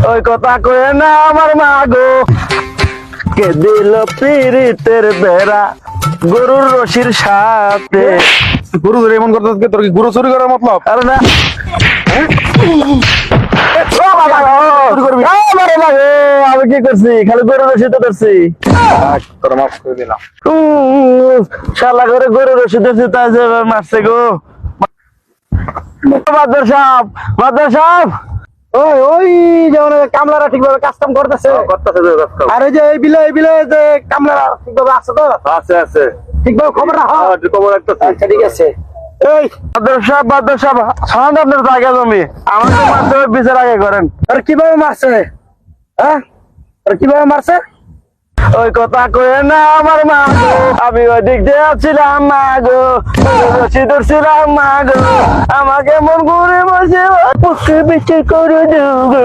ওই কথা কয়ে না আমার মা গো, কে দিল পিরিতের বেড়া গরুর রশির সাথে। গরু ধরে এমন করতে তোর কি গরু চুরি করার মতলব? আরে না আমি কি করছি? খালি গরুর রশি তো ধরছি। তোর মাফ করে দিলাম। শালা করে গরুর রশি ধরছি, তাই যে মারছে গো। বাদর সাহেব, বাদর সাহেব, ওই ওই যেমন কামলারা ঠিকভাবে কাজ কাম করতেছে, আর এই যে এই বিলে যে কামলারা ঠিকভাবে আছে তো? আছে আছে, ঠিকভাবে খবর রাখো। খবর রাখতেছি। আচ্ছা ঠিক আছে। এই বাদর সাহেব, বাদর সাহেব, শোনান আপনার জায়গা জমি আমাকে মারতে হবে, বিচার আগে করেন। আর কিভাবে মারছে? হ্যাঁ, আর কিভাবে মারছে? ওই কথা কয়ে না আমার মা গো, আমি ওই দিক দিয়ে ছিলাম মা গো, রশি ধরছিলাম মা গো, আমাকে মন ঘুরে বসে পুষ্টি বিক্রি করে দেবো।